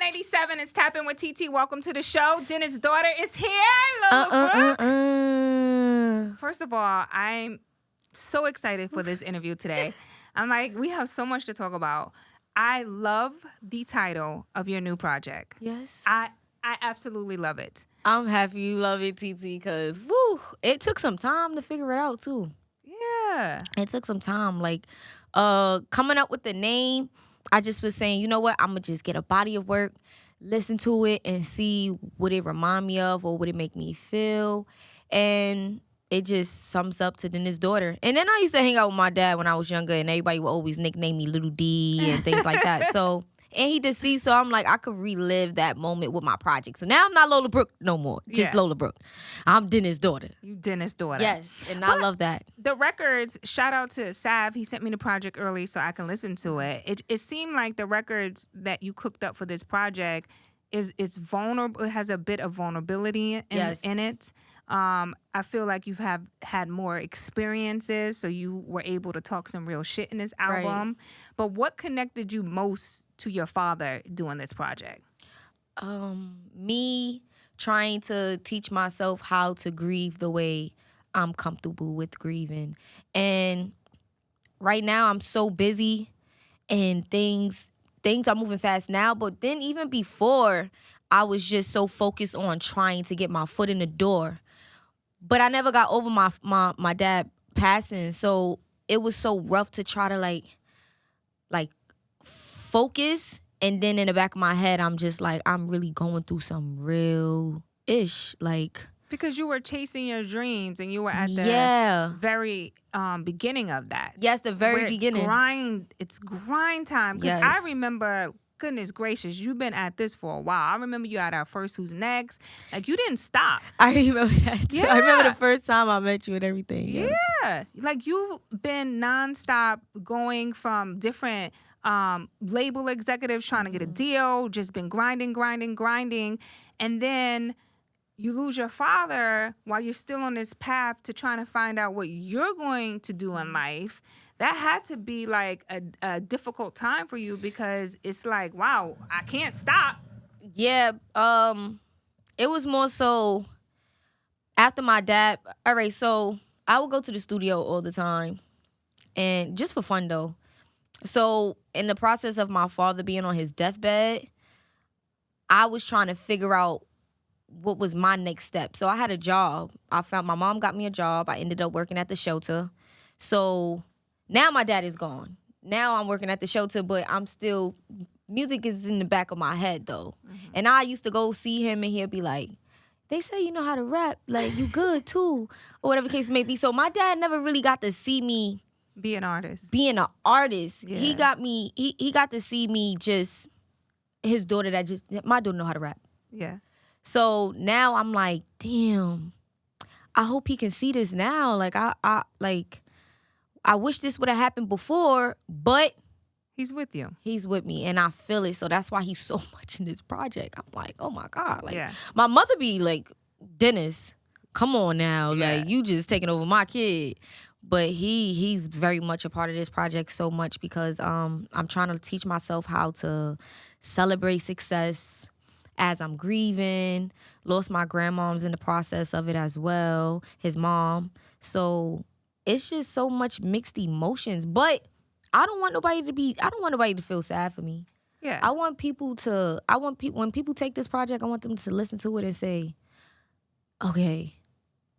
97 is Tapping with TT. Welcome to the show. Dennis' daughter is here, Lola Brooke. First of all, I'm so excited for this interview today. I'm like, we have so much to talk about. I love the title of your new project. Yes. I absolutely love it. I'm happy you love it, TT, because, it took some time to figure it out, too. Yeah. It took some time. Like, coming up with the name, I just was saying, you know what? I'm going to just get a body of work, listen to it, and see what it remind me of or what it make me feel. And it just sums up to Dennis' daughter. And then I used to hang out with my dad when I was younger, and everybody would always nickname me Little D and things like that. So, and he deceased, so I'm like, I could relive that moment with my project. So now I'm not Lola Brooke no more, just Lola Brooke. I'm Dennis' daughter. You Dennis' daughter. Yes, and I love that. The records, shout out to Sav. He sent me the project early so I can listen to it. It seemed like the records that you cooked up for this project is vulnerable. It has a bit of vulnerability in it. I feel like you've had more experiences, so you were able to talk some real shit in this album. Right. But what connected you most to your father doing this project? Me trying to teach myself how to grieve the way I'm comfortable with grieving. And right now I'm so busy and things are moving fast now, but then even before, I was just so focused on trying to get my foot in the door. But I never got over my dad passing, so it was so rough to try to like focus. And then in the back of my head, I'm just like, I'm really going through some real ish, like. Because you were chasing your dreams and you were at the very beginning of that. Yes, the very beginning. It's grind time. Because I remember, goodness gracious, you've been at this for a while. I remember you at our first Who's Next. Like, you didn't stop. I remember that too. Yeah. I remember the first time I met you and everything. Yeah. Like, you've been nonstop going from different label executives trying to get a deal, just been grinding. And then you lose your father while you're still on this path to trying to find out what you're going to do in life. That had to be like a difficult time for you because it's like, wow, I can't stop. Yeah, it was more so after my dad. All right, so I would go to the studio all the time, and just for fun though. So in the process of my father being on his deathbed, I was trying to figure out what was my next step. So I had a job. My mom got me a job. I ended up working at the shelter. So now my dad is gone. Now I'm working at the shelter, but I'm still, music is in the back of my head though. Mm-hmm. And I used to go see him and he'll be like, they say you know how to rap, like you good too, or whatever the case may be. So my dad never really got to see me be an artist. Yeah. He got me, he got to see me just, his daughter my daughter know how to rap. Yeah. So now I'm like, damn, I hope he can see this now. Like I wish this would have happened before, but he's with you. He's with me, and I feel it. So that's why he's so much in this project. I'm like, oh my God. Like, my mother be like, Dennis, come on now. Yeah. Like, you just taking over my kid. But he's very much a part of this project so much because I'm trying to teach myself how to celebrate success as I'm grieving. Lost my grandmom's in the process of it as well, his mom. So it's just so much mixed emotions. But I don't want nobody to feel sad for me. Yeah. when people take this project, I want them to listen to it and say, okay,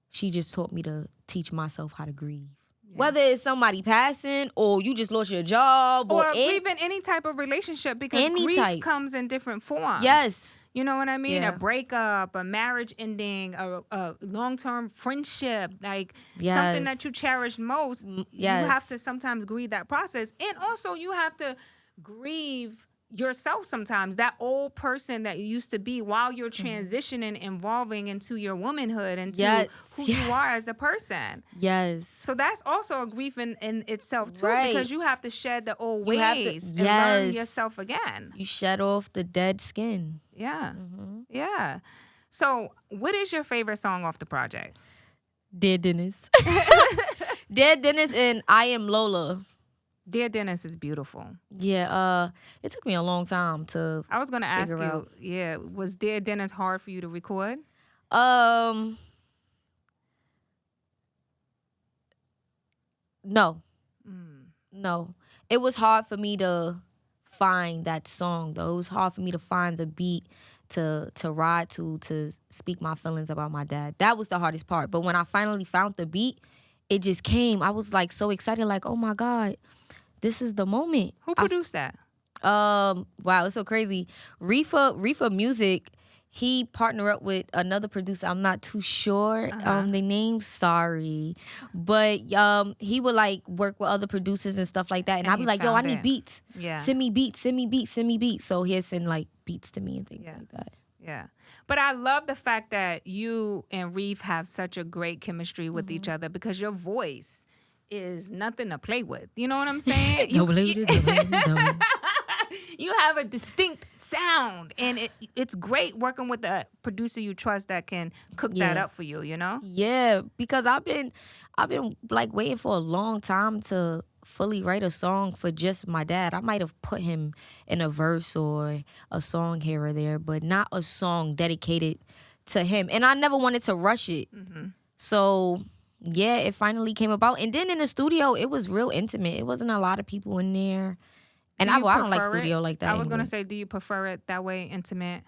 she just taught me to teach myself how to grieve. Yeah. Whether it's somebody passing or you just lost your job or grieving any type of relationship, because grief comes in different forms. Yes. You know what I mean? Yeah. A breakup, a marriage ending, a long-term friendship, like something that you cherish most. You have to sometimes grieve that process. And also you have to grieve yourself sometimes, that old person that you used to be while you're transitioning, evolving into your womanhood, into who you are as a person. Yes. So that's also a grief in itself too, because you have to shed the old ways and learn yourself again. You shed off the dead skin. Yeah. Mm-hmm. Yeah. So what is your favorite song off the project? Dear Dennis. Dear Dennis and I Am Lola. Dear Dennis is beautiful. Yeah, it took me a long time to I was going to ask figure you, out. yeah, was Dear Dennis hard for you to record? No. No. It was hard for me to find that song, though. It was hard for me to find the beat to ride to speak my feelings about my dad. That was the hardest part. But when I finally found the beat, it just came. I was like so excited, like, oh my God, this is the moment. Who produced that? Wow, it's so crazy. Reefa Music, he partnered up with another producer. I'm not too sure the name, sorry. But he would like work with other producers and stuff like that. And I'd be like, yo, I need beats. Yeah. Send me beats. So he'd send like beats to me and things like that. Yeah. But I love the fact that you and Reef have such a great chemistry with each other because your voice is nothing to play with. You know what I'm saying? You have a distinct sound, and it's great working with a producer you trust that can cook that up for you, you know? Yeah, because I've been like waiting for a long time to fully write a song for just my dad. I might have put him in a verse or a song here or there, but not a song dedicated to him. And I never wanted to rush it. So yeah, it finally came about. And then in the studio, it was real intimate. It wasn't a lot of people in there. And I don't like studio like that. I was going to say, do you prefer it that way, intimate?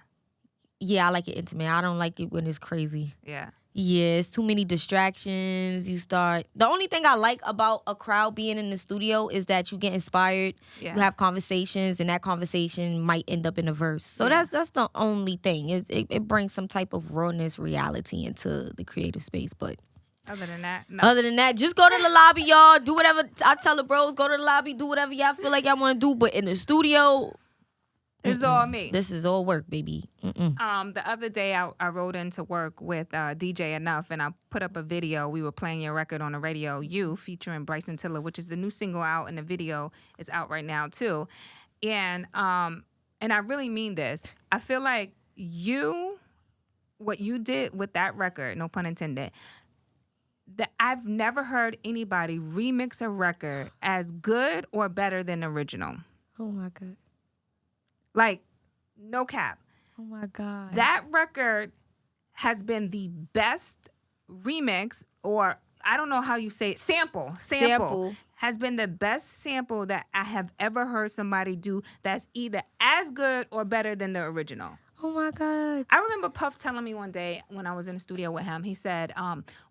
Yeah, I like it intimate. I don't like it when it's crazy. Yeah. Yeah, it's too many distractions. The only thing I like about a crowd being in the studio is that you get inspired. Yeah. You have conversations, and that conversation might end up in a verse. So that's the only thing. It brings some type of rawness, reality into the creative space. But other than that, no. Other than that, just go to the lobby, y'all. Do whatever. I tell the bros, go to the lobby, do whatever y'all feel like y'all want to do. But in the studio, it's all me. This is all work, baby. The other day, I rode into work with DJ Enough, and I put up a video. We were playing your record on the radio, You, featuring Bryson Tiller, which is the new single out, and the video is out right now, too. And I really mean this. I feel like what you did with that record, no pun intended, that I've never heard anybody remix a record as good or better than the original. Oh, my God. Like, no cap. Oh, my God. That record has been the best remix, or I don't know how you say it, sample has been the best sample that I have ever heard somebody do that's either as good or better than the original. Oh, my God. I remember Puff telling me one day when I was in the studio with him, he said,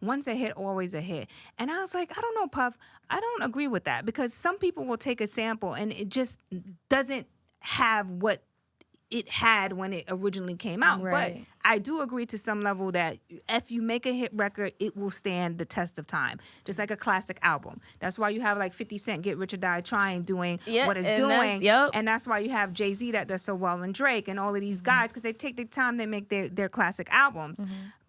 once a hit, always a hit. And I was like, I don't know, Puff. I don't agree with that because some people will take a sample and it just doesn't have what it had when it originally came out. Right. But I do agree to some level that if you make a hit record, it will stand the test of time, just like a classic album. That's why you have like 50 Cent, Get Rich or Die Trying, doing what it's doing. And that's why you have Jay-Z that does so well, and Drake and all of these guys, because they take the time, they make their classic albums.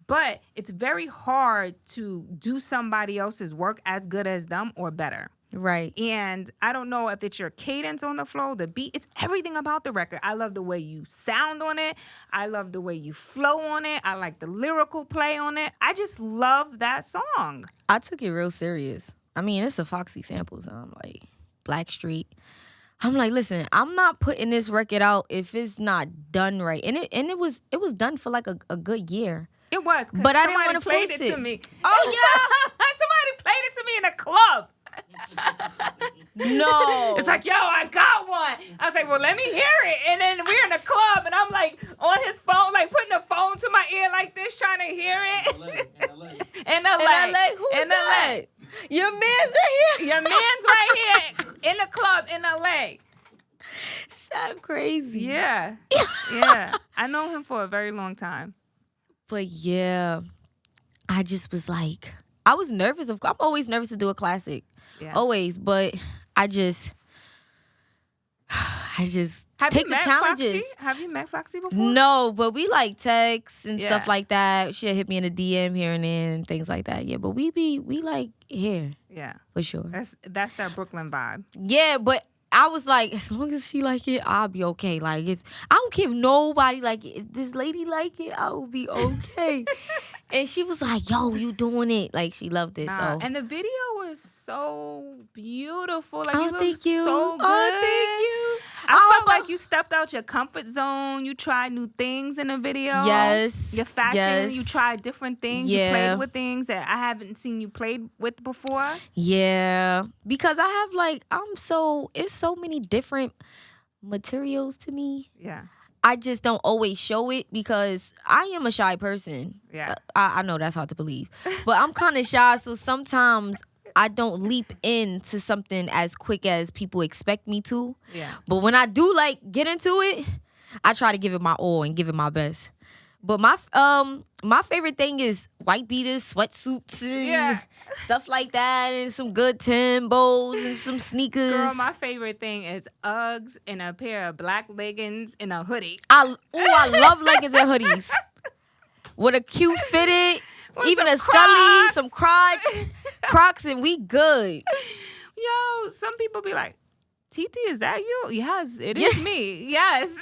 But it's very hard to do somebody else's work as good as them or better. Right. And I don't know if it's your cadence on the flow, the beat. It's everything about the record. I love the way you sound on it. I love the way you flow on it. I like the lyrical play on it. I just love that song. I took it real serious. I mean, it's a Foxy sample, so I'm like, Blackstreet. I'm like, listen, I'm not putting this record out if it's not done right. And it was done for like a good year. It was, but I didn't want to play force it to it. me. Oh yeah, somebody played it to me in a club. No. It's like, yo, I got one. I was like, well, let me hear it. And then we're in the club, and I'm like on his phone, like putting the phone to my ear like this, trying to hear it. In LA. Who's that? Your man's right here. Your man's right here in the club in LA. I'm crazy. Yeah. Yeah. I know him for a very long time. But yeah, I just was like, I was nervous. I'm always nervous to do a classic. Yeah. Always. But I just take the challenges. Foxy? Have you met Foxy before? No, but we like text and stuff like that. She'll hit me in a DM here and there and things like that. Yeah, but we like here. Yeah. For sure. That's that Brooklyn vibe. Yeah, but I was like, as long as she like it, I'll be okay. Like, if I don't care if nobody like it, if this lady like it, I will be okay. And she was like, yo, you doing it. Like, she loved it. Nah, So. and the video was so beautiful. Like, Oh, you look thank you. so good. Oh, thank you. I felt like you stepped out your comfort zone. You tried new things in the video. Yes. Your fashion, yes. you tried different things. Yeah. You played with things that I haven't seen you played with before. Yeah. Because I have like, it's so many different materials to me. Yeah. I just don't always show it because I am a shy person. Yeah. I know that's hard to believe. But I'm kind of shy, so sometimes I don't leap into something as quick as people expect me to. Yeah. But when I do like get into it, I try to give it my all and give it my best. But my favorite thing is white beaters, sweatsuits, and stuff like that, and some good Timbos and some sneakers. Girl, my favorite thing is Uggs and a pair of black leggings and a hoodie. I love leggings and hoodies with a cute fitted, With even some a scully, Crocs. some Crocs, and we good. Yo, some people be like, TT, is that you? Yes, it is me. Yes.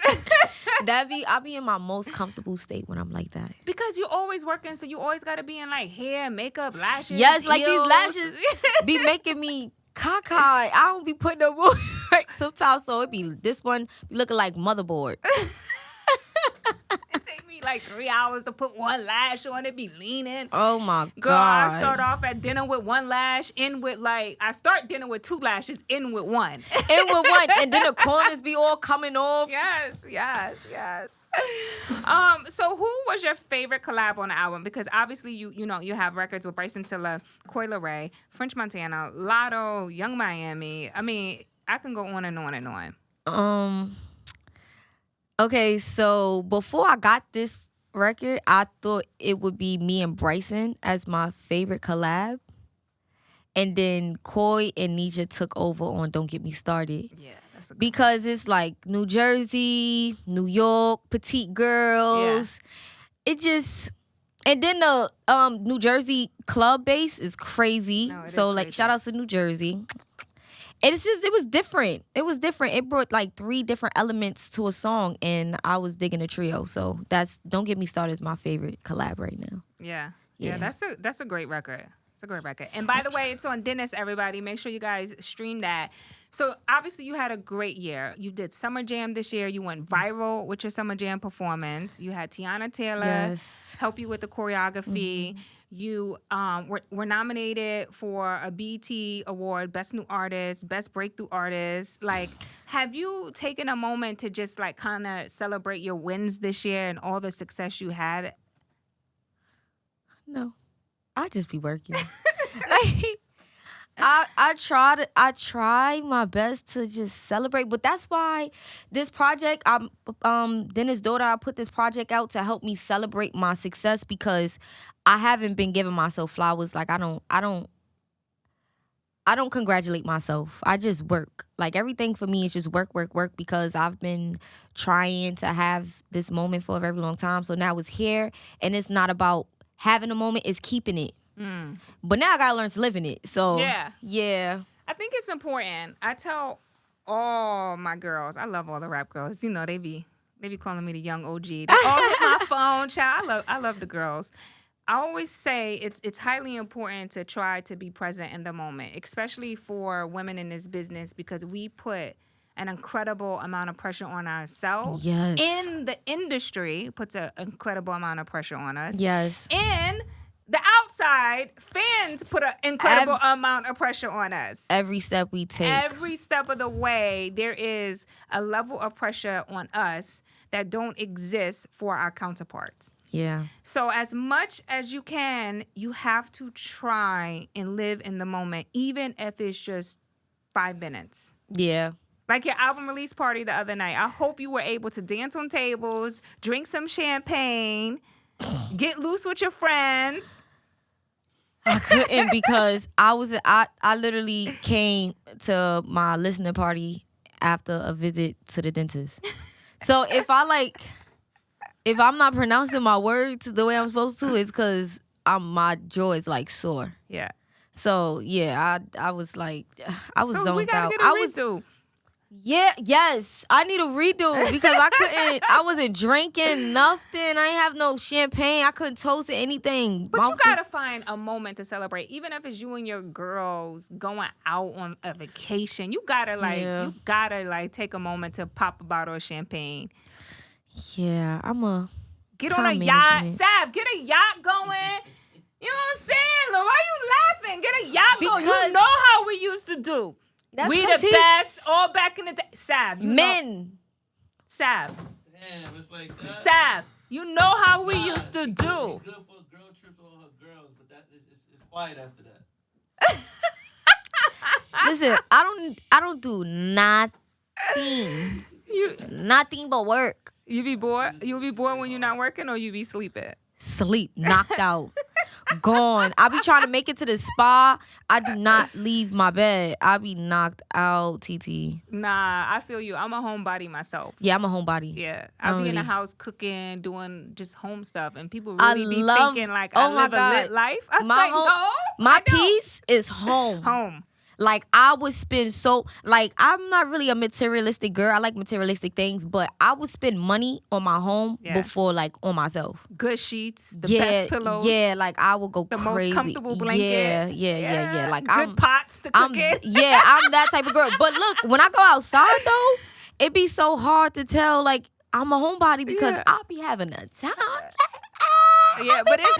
I be in my most comfortable state when I'm like that. Because you're always working, so you always got to be in like hair, makeup, lashes. Yes, like heels. these lashes be making me cockeyed. I don't be putting them on right sometimes, so it be this one be looking like motherboard. It take me like 3 hours to put one lash on. It be leaning. Oh my Girl, God. I start off at dinner with one lash, I start dinner with 2 lashes, in with one. In with one, and then the corners be all coming off. Yes. So who was your favorite collab on the album? Because obviously you have records with Bryson Tiller, Coi Leray, French Montana, Lotto, Young Miami. I mean, I can go on and on and on. Okay, so before I got this record, I thought it would be me and Bryson as my favorite collab. And then Coi and Nisha took over on Don't Get Me Started. Yeah, that's a good Because it's like New Jersey, New York, petite girls. It just... And then the New Jersey club bass is crazy. No, it is so, like, crazy. shout out to New Jersey. And it's just, it was different. It was different. It brought like 3 different elements to a song, and I was digging the trio. So Don't Get Me Started is my favorite collab right now. Yeah. Yeah. That's a great record. It's a great record. And by the way, it's on Dennis, everybody. Make sure you guys stream that. So obviously you had a great year. You did Summer Jam this year. You went viral with your Summer Jam performance. You had Tiana Taylor help you with the choreography. Mm-hmm. You were nominated for a BET Award, Best New Artist, Best Breakthrough Artist. Like, have you taken a moment to just like kind of celebrate your wins this year and all the success you had? No, I just be working. I try my best to just celebrate, but that's why this project, Dennis' daughter, I put this project out to help me celebrate my success because I haven't been giving myself flowers. Like I don't congratulate myself. I just work. Like everything for me is just work because I've been trying to have this moment for a very long time. So now it's here, and it's not about having a moment, it's keeping it. But now I gotta learn to live in it. So yeah. I think it's important. I tell all my girls, I love all the rap girls. You know, they be calling me the young OG. They all hit my phone, child. I love the girls. I always say it's highly important to try to be present in the moment, especially for women in this business, because we put an incredible amount of pressure on ourselves. Yes. In the industry, puts an incredible amount of pressure on us. Yes. In the outside, fans put an incredible amount of pressure on us. Every step we take. Every step of the way, there is a level of pressure on us that don't exist for our counterparts. Yeah. So as much as you can, you have to try and live in the moment, even if it's just 5 minutes. Yeah. Like your album release party the other night. I hope you were able to dance on tables, drink some champagne, get loose with your friends. I couldn't because I literally came to my listening party after a visit to the dentist. So if I'm not pronouncing my words the way I'm supposed to, it's because my jaw is like sore. Yeah. So yeah, I was like, I was so zoned we gotta out. get a redo. Yeah, yes. I need a redo because I wasn't drinking nothing. I ain't have no champagne. I couldn't toast or anything. But you gotta find a moment to celebrate. Even if it's you and your girls going out on a vacation, you gotta take a moment to pop a bottle of champagne. Yeah, get on a yacht. Sav, get a yacht going. You know what I'm saying? Look, why you laughing? Get a yacht going. You know how we used to do. We the best, all back in the day. Sav, men. Sav. Damn, it's like that. Sav, you know how we used to do. Good for a girl trip for all her girls, but it's quiet after that. Listen, I don't do nothing. Nothing but work. You be bored? You be bored when you're not working, or you be sleeping? Sleep, knocked out. Gone. I be trying to make it to the spa. I do not leave my bed. I be knocked out, TT. Nah, I feel you. I'm a homebody myself. Yeah, I'm a homebody. Yeah. I be in the house cooking, doing just home stuff, and people really be thinking like I live a lit life. I'm like, no. My peace is home. Home. Like, I would spend I'm not really a materialistic girl. I like materialistic things, but I would spend money on my home before, like, on myself. Good sheets, the best pillows. Yeah, like, I would go crazy. The most comfortable blanket. Yeah. Like, good pots to cook in. Yeah, I'm that type of girl. But look, when I go outside, though, it be so hard to tell, like, I'm a homebody because I'll be having a time. Yeah, but it's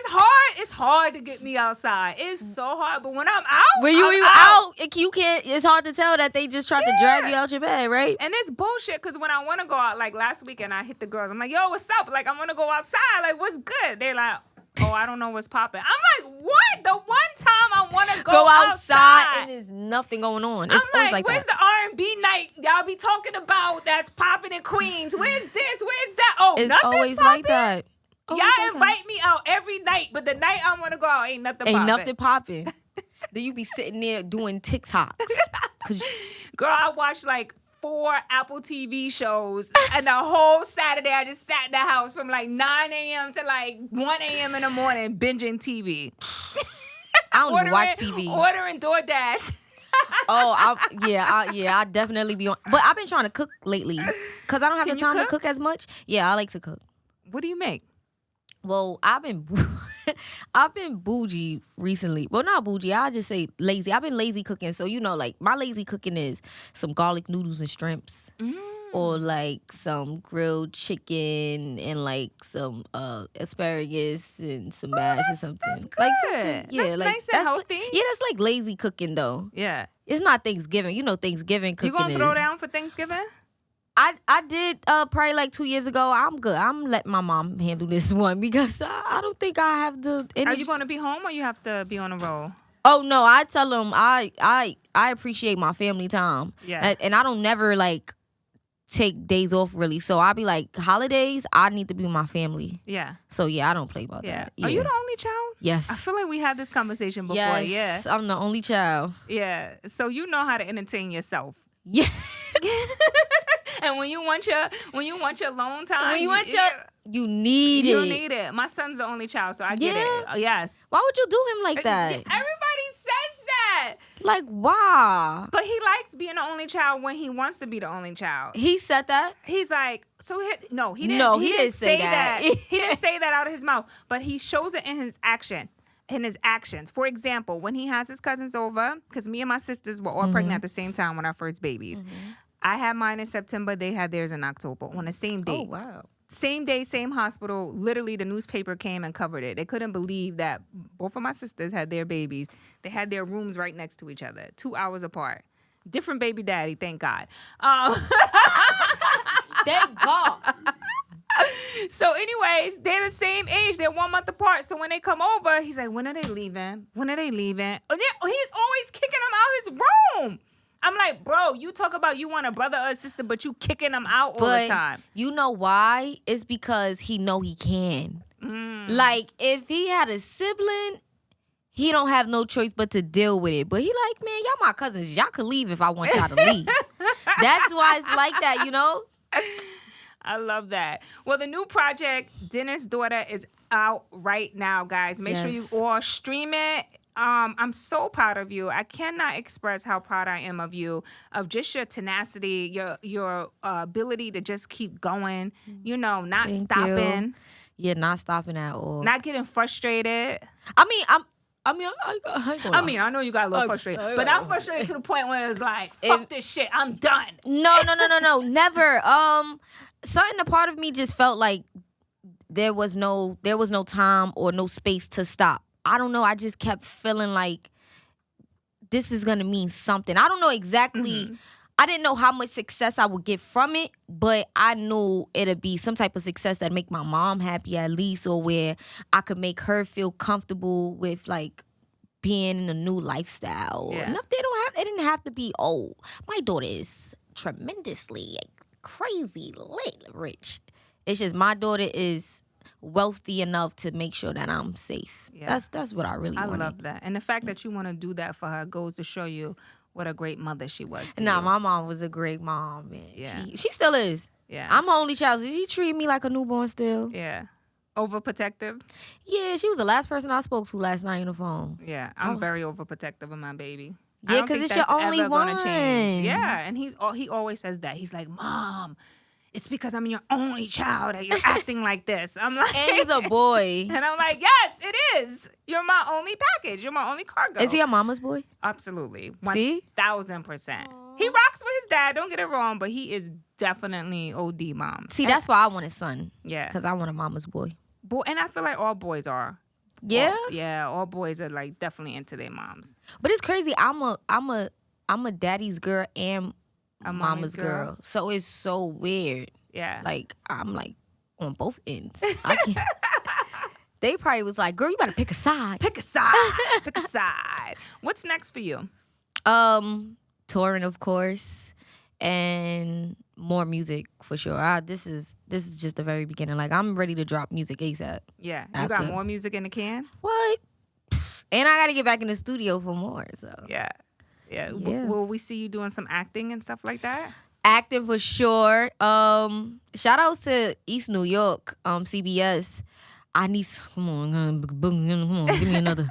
hard. It's hard to get me outside. It's so hard. But when I'm out, when you out, you can't. It's hard to tell that they just tried to drag you out your bed, right? And it's bullshit because when I want to go out, like last weekend, I hit the girls. I'm like, yo, what's up? Like, I want to go outside. Like, what's good? They're like, oh, I don't know what's popping. I'm like, what? The one time I want to go outside and there's nothing going on. It's I'm like, where's the R&B night y'all be talking about that's popping in Queens? Where's this? Where's that? Oh, it's nothing's always popping? Like that. Y'all invite me out every night, but the night I want to go out, ain't nothing popping. Then you be sitting there doing TikToks. Girl, I watched like 4 Apple TV shows, and the whole Saturday I just sat in the house from like 9 a.m. to like 1 a.m. in the morning binging TV. I don't even watch TV. Ordering DoorDash. I definitely be on. But I've been trying to cook lately because I don't have the time to cook as much. Yeah, I like to cook. What do you make? Well, I've been bougie recently. Well, not bougie. I'll just say lazy. I've been lazy cooking. So, you know, like, my lazy cooking is some garlic noodles and shrimps. Or, like, some grilled chicken and, like, some asparagus and some mash or something. That's good. Like, something, that's nice and healthy. That's like lazy cooking, though. Yeah. It's not Thanksgiving. You know, Thanksgiving cooking You gonna throw down for Thanksgiving? I did probably like 2 years ago. I'm good. I'm letting my mom handle this one because I don't think I have the energy. Are you going to be home or you have to be on a roll? Oh no, I tell them I appreciate my family time. Yeah. And I don't never like take days off really. So I'll be like, holidays, I need to be with my family. Yeah. So yeah, I don't play about that. Yeah. Are you the only child? Yes. I feel like we had this conversation before. Yes, yeah. I'm the only child. Yeah. So you know how to entertain yourself. Yeah. And when you want your alone time, you need it. You need it. My son's the only child, so I get it. Yes. Why would you do him like that? Everybody says that. Like, why? But he likes being the only child when he wants to be the only child. He said that? He's like, so he didn't. No, he didn't say that. He didn't say that out of his mouth, but he shows it in his action. In his actions. For example, when he has his cousins over, because me and my sisters were all pregnant at the same time when our first babies. I had mine in September. They had theirs in October on the same day. Oh, wow. Same day, same hospital. Literally, the newspaper came and covered it. They couldn't believe that both of my sisters had their babies. They had their rooms right next to each other, 2 hours apart. Different baby daddy, thank God. Thank God. So anyways, they're the same age. They're 1 month apart. So when they come over, he's like, when are they leaving? When are they leaving? And he's always kicking them out his room. I'm like, bro, you talk about you want a brother or a sister, but you kicking them out all the time. You know why? It's because he know he can. Like, if he had a sibling, he don't have no choice but to deal with it. But he like, man, y'all my cousins. Y'all could leave if I want y'all to leave. That's why it's like that, you know? I love that. Well, the new project, Dennis' Daughter, is out right now, guys. Make sure you all stream it. I'm so proud of you. I cannot express how proud I am of you, of just your tenacity, your ability to just keep going, not Thank stopping, you. Yeah, not stopping at all. not getting frustrated. I I know you got a little frustrated, but not frustrated to the point where it's like, fuck this shit, I'm done. No, never. Something a part of me just felt like there was no time or no space to stop. I don't know. I just kept feeling like this is gonna mean something. I don't know exactly. I didn't know how much success I would get from it, but I knew it'd be some type of success that make my mom happy at least, or where I could make her feel comfortable with like being in a new lifestyle. Yeah. Enough, it didn't have to be, oh, my daughter is tremendously crazy lit rich. It's just my daughter is wealthy enough to make sure that I'm safe. Yeah. That's what I really wanted. I love that. And the fact that you want to do that for her goes to show you what a great mother she was to Nah, you. my mom was a great mom, man. Yeah. She still is. Yeah. I'm her only child, so she treated me like a newborn still. Yeah. Overprotective? Yeah, she was the last person I spoke to last night on the phone. Yeah. I'm very overprotective of my baby. Yeah, because it's your only one. Change. Yeah. And he always says that. He's like, Mom, it's because I'm your only child that you're acting like this. I'm like, And he's a boy. and I'm like, yes, it is. You're my only package. You're my only cargo. Is he a mama's boy? Absolutely. See? 1,000%. He rocks with his dad. Don't get it wrong, but he is definitely OD mom. See, that's why I want a son. Yeah. Because I want a mama's boy. And I feel like all boys are. Yeah? All boys are like definitely into their moms. But it's crazy. I'm a daddy's girl and A mama's girl. So it's so weird. Yeah. Like, I'm like on both ends. I can't. They probably was like, girl, you better pick a side. Pick a side. Pick a side. What's next for you? Touring, of course, and more music for sure. This is just the very beginning. Like, I'm ready to drop music ASAP. Yeah. You got more music in the can? What? And I got to get back in the studio for more. So Yeah. Yeah. Yeah. Will we see you doing some acting and stuff like that? acting for sure. Shout outs to East New York, CBS. I need come on, give me another.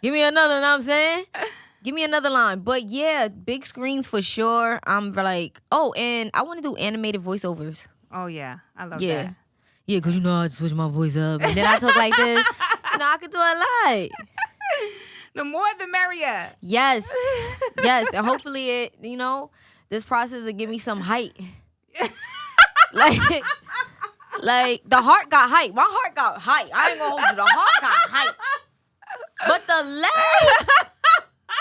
Give me another, know what I'm saying? Give me another line. But yeah, big screens for sure. I'm like, oh, and I want to do animated voiceovers. Oh yeah, I love Yeah. that. Yeah, because you know I switch my voice up. And then I talk like this. You know, I could do a lot. The more the merrier. Yes. Yes. And hopefully it, you know, this process will give me some height. like the heart got height. My heart got height. I ain't gonna hold you. The heart got height. But the legs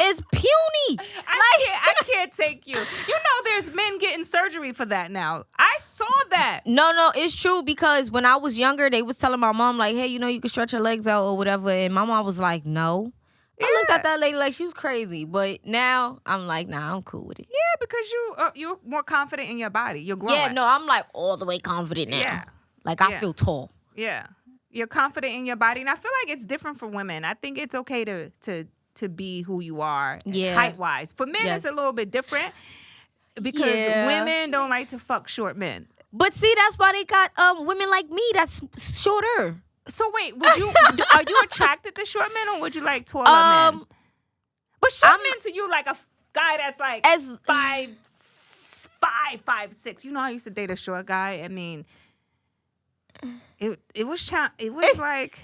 is puny. I can't take you. You know there's men getting surgery for that now. I saw that. No, it's true because when I was younger, they was telling my mom, like, hey, you know, you can stretch your legs out or whatever. And my mom was like, no. I looked at that lady like she was crazy. But now I'm like, nah, I'm cool with it. Yeah, because you're more confident in your body. You're growing. Yeah, no, I'm like all the way confident now. Yeah. Like I feel tall. Yeah. You're confident in your body. And I feel like it's different for women. I think it's okay to be who you are height-wise. For men, it's a little bit different because women don't like to fuck short men. But see, that's why they got women like me that's shorter. So wait, are you attracted to short men or would you like taller men? But short men to you like a guy that's like as 5'6". You know, I used to date a short guy. I mean, it was like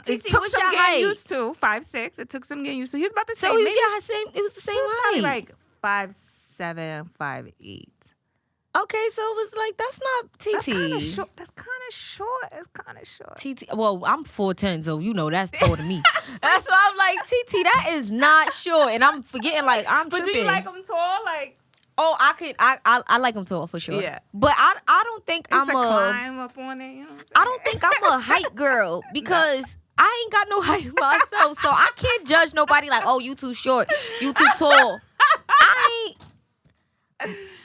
it took some getting used to. 5'6". It took some getting used to. He was about the same. So he was it was the same He was height. probably like 5'7", 5'8". Okay, so it was like that's not TT. That's kind of short. It's kind of short. TT. Well, I'm 4'10", so you know that's taller than me. That's why I'm like TT. That is not short, and I'm forgetting like I'm. But tripping. do you like them tall? Like, oh, I like them tall for sure. Yeah. But I don't think it's I'm a climb up on it. You know what I'm saying? I don't think I'm a height girl because I ain't got no height myself, so I can't judge nobody like, oh, you too short, you too tall.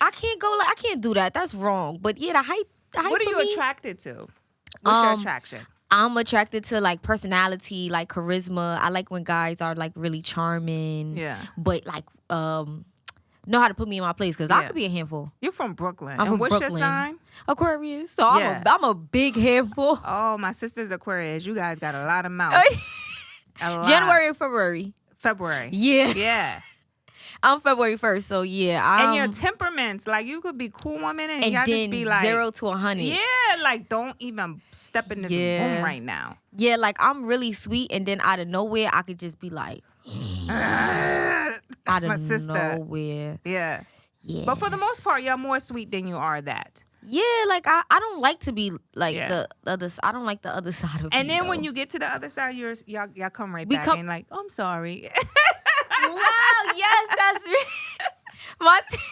I can't go like I can't do that. That's wrong. But yeah, the height. What are you attracted to? What's your attraction? I'm attracted to like personality, like charisma. I like when guys are like really charming. Yeah. But like know how to put me in my place because I could be a handful. You're from Brooklyn. I'm from what's Brooklyn. your sign? Aquarius. So I'm a big handful. Oh, my sister's Aquarius. You guys got a lot of mouth. A lot. January and February. February. Yeah. Yeah. I'm February 1st, so yeah. And your temperaments, like you could be cool one minute and and y'all then just be like 0 to 100. Yeah, like don't even step in this Yeah. room right now. Yeah, like I'm really sweet, and then out of nowhere, I could just be like, That's out my of sister. nowhere. Yeah. Yeah. But for the most part, you're more sweet than you are that. Yeah, like I don't like to be like Yeah. the other. I don't like the other side of And me. then when though. you get to the other side, y'all come right We back come- and like, oh, I'm sorry. wow, yes, that's really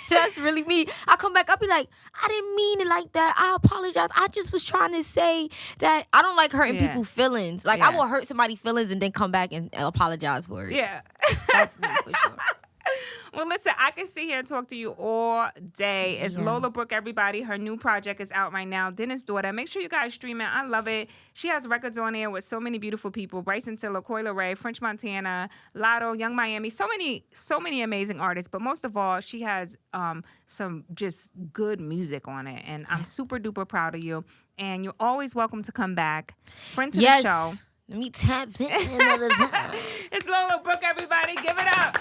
that's really me. I come back, I'll be like, I didn't mean it like that. I apologize. I just was trying to say that I don't like hurting Yeah. people's feelings. Like I Yeah. will hurt somebody's feelings and then come back and apologize for it. Yeah. That's me for sure. Well, listen, I can sit here and talk to you all day. It's Yeah. Lola Brooke, everybody. Her new project is out right now, Dennis' Daughter. Make sure you guys stream it. I love it. She has records on there with so many beautiful people. Bryson Tiller, Coyle Ray, French Montana, Lotto, Young Miami. So many amazing artists. But most of all, she has some just good music on it. And I'm super duper proud of you. And you're always welcome to come back. Friend to the show. Let me tap in another time. It's Lola Brooke, everybody. Give it up.